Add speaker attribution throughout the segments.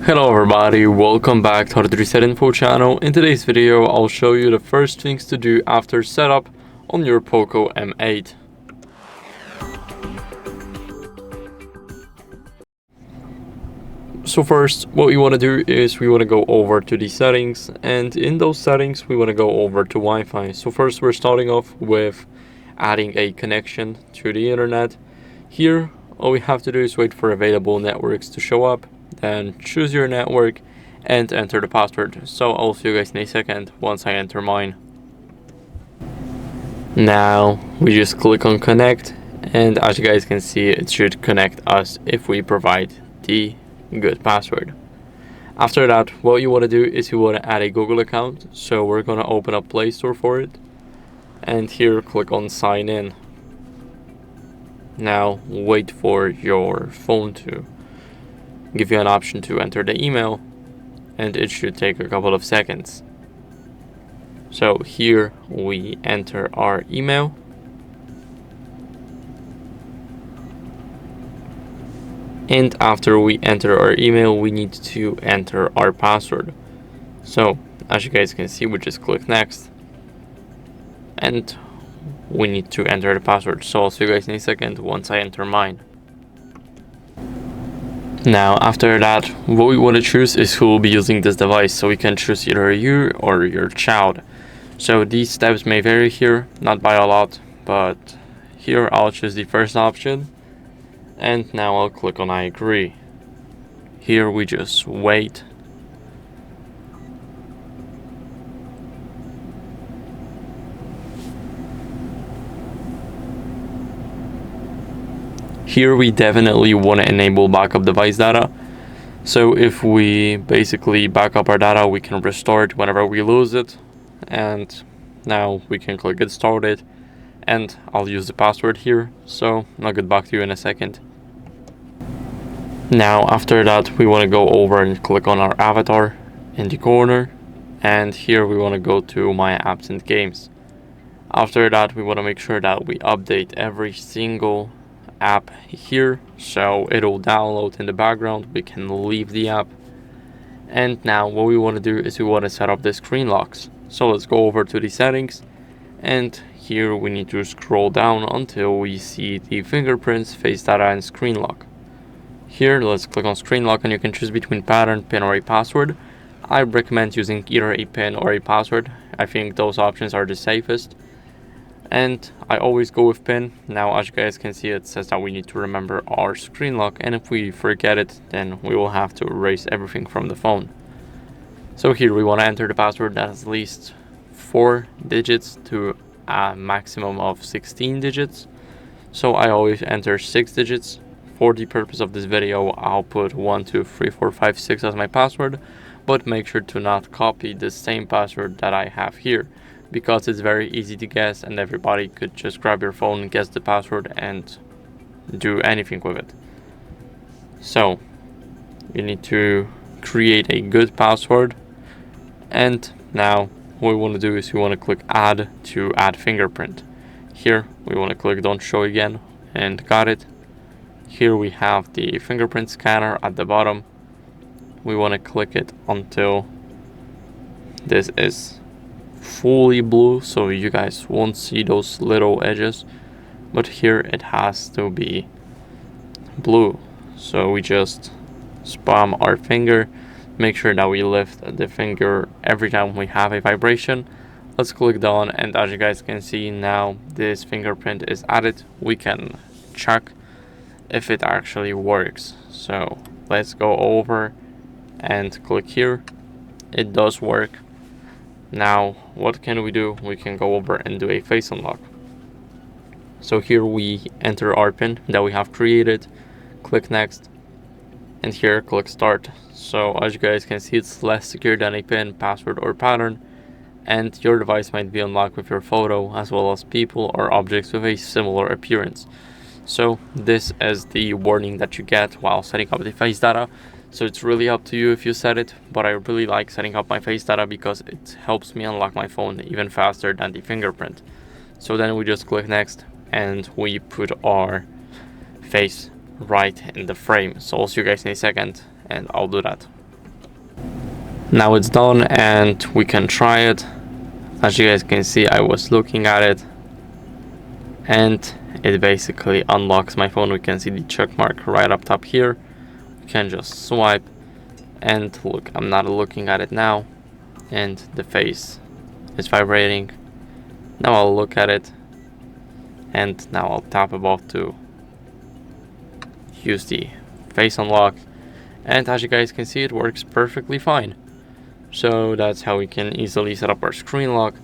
Speaker 1: Hello everybody, welcome back to HardReset.Info channel. In today's video, I'll show you the first things to do after setup on your POCO M8. So first, what we want to do is we want to go over to the settings, and in those settings, we want to go over to Wi-Fi. So first, we're starting off with adding a connection to the internet. Here, all we have to do is wait for available networks to show up. Then choose your network and enter the password. So I'll see you guys in a second once I enter mine. Now we just click on connect, and as you guys can see, it should connect us if we provide the good password. After that, what you want to do is you want to add a Google account. So we're going to open up Play Store for it, and here click on sign in. Now wait for your phone to give you an option to enter the email, and it should take a couple of seconds. So here we enter our email, and after we enter our email, we need to enter our password. So as you guys can see, we just click next, and we need to enter the password. So I'll see you guys in a second once I enter mine. Now after that, what we want to choose is who will be using this device. So we can choose either you or your child. So these steps may vary here, not by a lot, but here I'll choose the first option, and now I'll click on I agree. Here we just wait. Here we definitely want to enable backup device data. So if we basically back up our data, we can restore it whenever we lose it. And now we can click get started, and I'll use the password here. So I'll get back to you in a second. Now after that, we want to go over and click on our avatar in the corner, and here we want to go to my apps and games. After that, we want to make sure that we update every single app here, so it'll download in the background. We can leave the app, and now what we want to do is we want to set up the screen locks. So let's go over to the settings, and here we need to scroll down until we see the fingerprints, face data, and screen lock. Here let's click on screen lock, and you can choose between pattern, pin, or a password. I recommend using either a pin or a password. I think those options are the safest, and I always go with pin. Now as you guys can see, it says that we need to remember our screen lock, and if we forget it, then we will have to erase everything from the phone. So here we want to enter the password that has at least 4 digits to a maximum of 16 digits. So I always enter 6 digits. For the purpose of this video, I'll put 1 2 3 4 5 6 as my password, but make sure to not copy the same password that I have here, because it's very easy to guess, and everybody could just grab your phone, guess the password, and do anything with it. So you need to create a good password, and now what we want to do is we want to click add to add fingerprint. Here we want to click don't show again, and got it. Here we have the fingerprint scanner at the bottom. We want to click it until this is fully blue, so you guys won't see those little edges, but here it has to be blue. So we just spam our finger, make sure that we lift the finger every time we have a vibration. Let's click done, and as you guys can see, now this fingerprint is added. We can check if it actually works. So let's go over and click here. It does work. Now what can we do? We can go over and do a face unlock. So here we enter our pin that we have created, click next, and here click start. So as you guys can see, it's less secure than a pin, password, or pattern, and your device might be unlocked with your photo as well as people or objects with a similar appearance. So this is the warning that you get while setting up the face data. So it's really up to you if you set it, but I really like setting up my face data because it helps me unlock my phone even faster than the fingerprint. So then we just click next, and we put our face right in the frame. So I'll see you guys in a second, and I'll do that. Now it's done and we can try it. As you guys can see, I was looking at it and it basically unlocks my phone. We can see the check mark right up top here. We can just swipe and look, I'm not looking at it now and the face is vibrating. Now I'll look at it and now I'll tap above to use the face unlock, and as you guys can see, it works perfectly fine. So that's how we can easily set up our screen lock.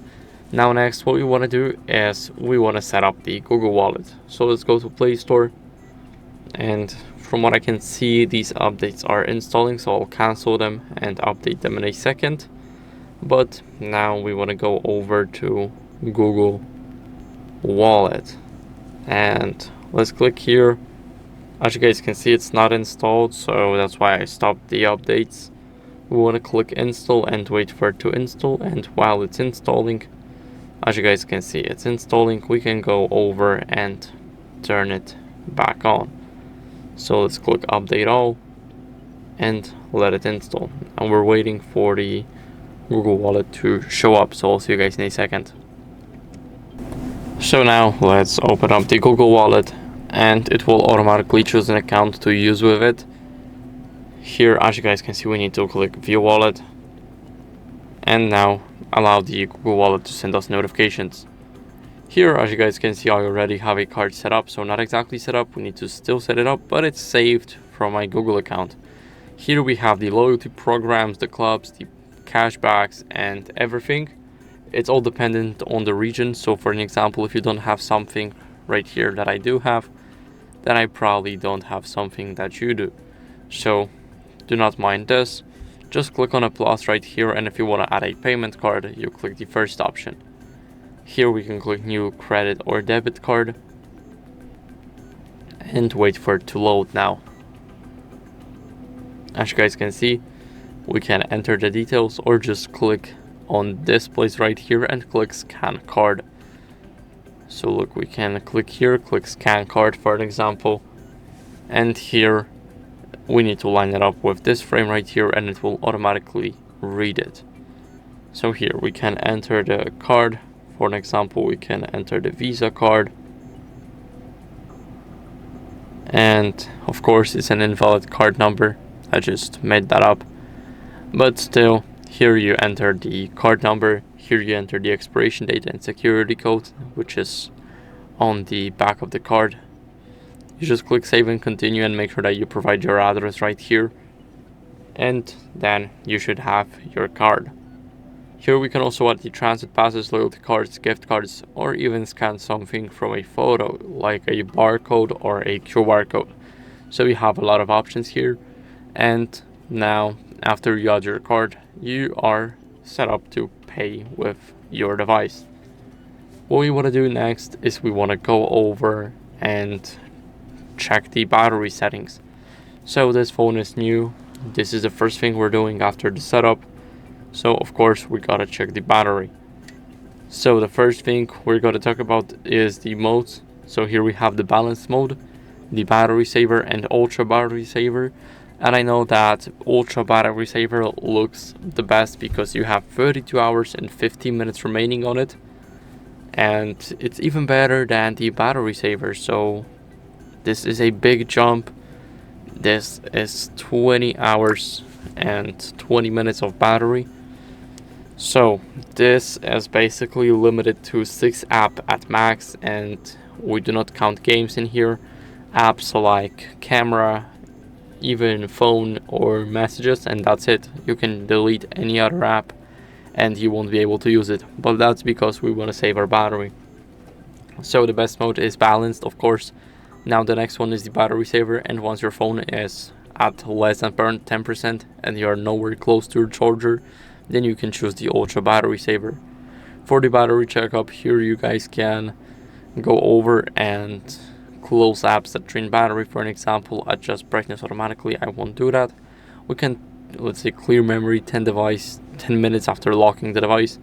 Speaker 1: Now next, what we want to do is we want to set up the Google Wallet. So let's go to Play Store, and from what I can see, these updates are installing, so I'll cancel them and update them in a second. But now we want to go over to Google Wallet and let's click here. As you guys can see, it's not installed, so that's why I stopped the updates. We want to click install and wait for it to install, and while it's installing, as you guys can see, it's installing. We can go over and turn it back on. So let's click update all and let it install, and we're waiting for the Google Wallet to show up, so I'll see you guys in a second. So now let's open up the Google Wallet and it will automatically choose an account to use with it. Here, as you guys can see, we need to click view wallet and now allow the Google Wallet to send us notifications. Here, as you guys can see, I already have a card set up, so not exactly set up, we need to still set it up, but it's saved from my Google account. Here we have the loyalty programs, the clubs, the cashbacks and everything. It's all dependent on the region, so for an example, if you don't have something right here that I do have, then I probably don't have something that you do. So do not mind this, just click on a plus right here, and if you want to add a payment card, you click the first option. Here we can click new credit or debit card and wait for it to load now. As you guys can see, we can enter the details or just click on this place right here and click scan card. So look, we can click here, click scan card for an example, and here we need to line it up with this frame right here and it will automatically read it. So here we can enter the card. For an example, we can enter the Visa card, and of course it's an invalid card number, I just made that up, but still, here you enter the card number, here you enter the expiration date and security code, which is on the back of the card. You just click save and continue and make sure that you provide your address right here, and then you should have your card. Here we can also add the transit passes, loyalty cards, gift cards, or even scan something from a photo like a barcode or a QR code. So you have a lot of options here, and now after you add your card, you are set up to pay with your device. What we want to do next is we want to go over and check the battery settings. So this phone is new. This is the first thing we're doing after the setup. So of course we gotta check the battery. So the first thing we're gonna talk about is the modes. So here we have the balance mode, the battery saver and ultra battery saver. And I know that ultra battery saver looks the best because you have 32 hours and 15 minutes remaining on it. And it's even better than the battery saver. So this is a big jump. This is 20 hours and 20 minutes of battery. So this is basically limited to 6 apps at max, and we do not count games in here. Apps like camera, even phone or messages, and that's it. You can delete any other app and you won't be able to use it, but that's because we want to save our battery. So the best mode is balanced, of course. Now the next one is the battery saver, and once your phone is at less than 10% and you're nowhere close to your charger, then you can choose the ultra battery saver. For the battery checkup, here you guys can go over and close apps that drain battery. For an example, adjust brightness automatically. I won't do that. We can, let's say, clear memory 10 minutes after locking the device,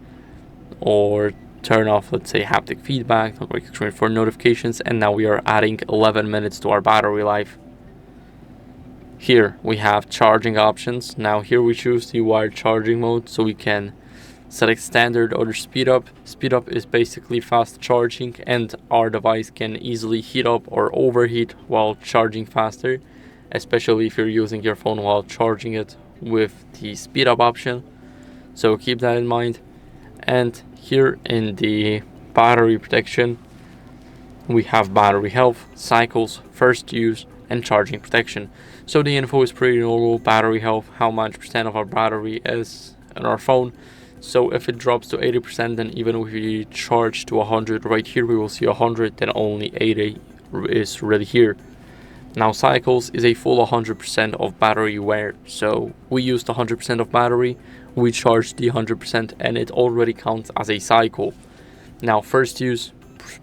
Speaker 1: or turn off, let's say, haptic feedback, not wake screen for notifications, and now we are adding 11 minutes to our battery life. Here we have charging options. Now here we choose the wired charging mode, so we can select standard or speed up. Speed up is basically fast charging, and our device can easily heat up or overheat while charging faster, especially if you're using your phone while charging it with the speed up option. So keep that in mind. And here in the battery protection, we have battery health, cycles, first use, and charging protection. So the info is pretty normal. Battery health, how much percent of our battery is in our phone. So if it drops to 80%, then even if we charge to 100 right here, we will see 100, then only 80 is really here. Now cycles is a full 100% of battery wear. So we used 100% of battery, we charged the 100%, and it already counts as a cycle. Now first use,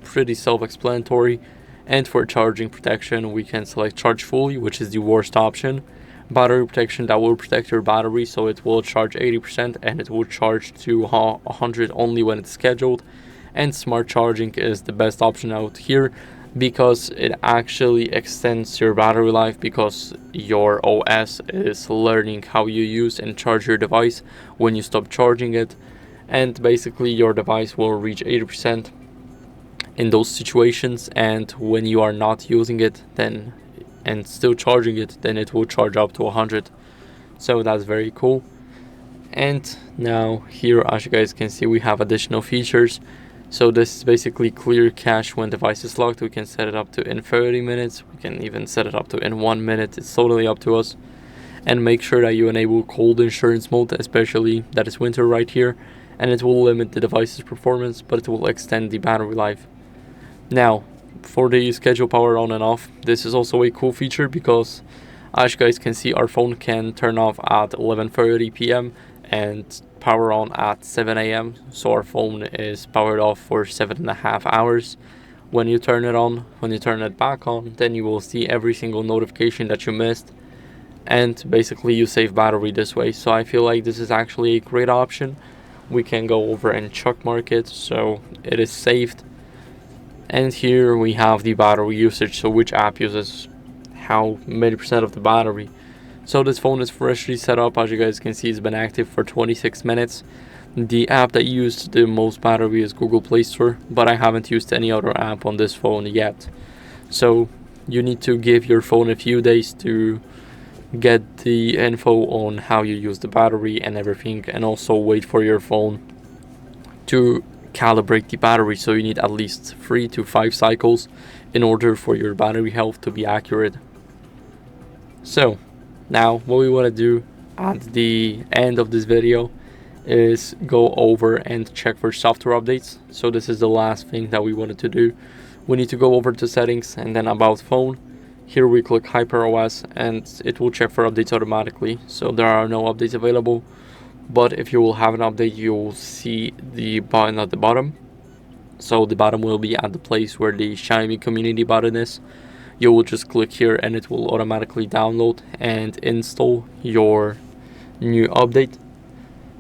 Speaker 1: pretty self-explanatory. And for charging protection, we can select charge fully, which is the worst option. Battery protection, that will protect your battery, so it will charge 80% and it will charge to 100 only when it's scheduled. And smart charging is the best option out here because it actually extends your battery life, because your OS is learning how you use and charge your device when you stop charging it, and basically your device will reach 80% in those situations, and when you are not using it then and still charging it, then it will charge up to 100. So that's very cool. And now here, as you guys can see, we have additional features. So this is basically clear cache when device is locked. We can set it up to in 30 minutes. We can even set it up to in 1 minute. It's totally up to us. And make sure that you enable cold insurance mode, especially that it's winter right here, and it will limit the device's performance, but it will extend the battery life. Now for the schedule power on and off, this is also a cool feature because as you guys can see, our phone can turn off at 11:30 p.m. and power on at 7 a.m. so our phone is powered off for 7.5 hours. When you turn it on, when you turn it back on, then you will see every single notification that you missed, and basically you save battery this way. So I feel like this is actually a great option. We can go over and check mark it, so it is saved. And here we have the battery usage, so which app uses how many percent of the battery. So this phone is freshly set up. As you guys can see, it's been active for 26 minutes. The app that used the most battery is Google Play Store, but I haven't used any other app on this phone yet. So you need to give your phone a few days to get the info on how you use the battery and everything, and also wait for your phone to calibrate the battery. So you need at least 3 to 5 cycles in order for your battery health to be accurate. So now what we want to do at the end of this video is go over and check for software updates. So this is the last thing that we wanted to do. We need to go over to settings and then about phone. Here we click HyperOS and it will check for updates automatically. So there are no updates available. But if you will have an update, you will see the button at the bottom. So the bottom will be at the place where the Xiaomi community button is. You will just click here and it will automatically download and install your new update.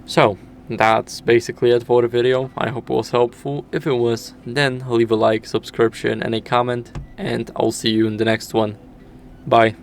Speaker 1: So that's basically it for the video. I hope it was helpful. If it was, then leave a like, subscription, and a comment, and I'll see you in the next one. Bye.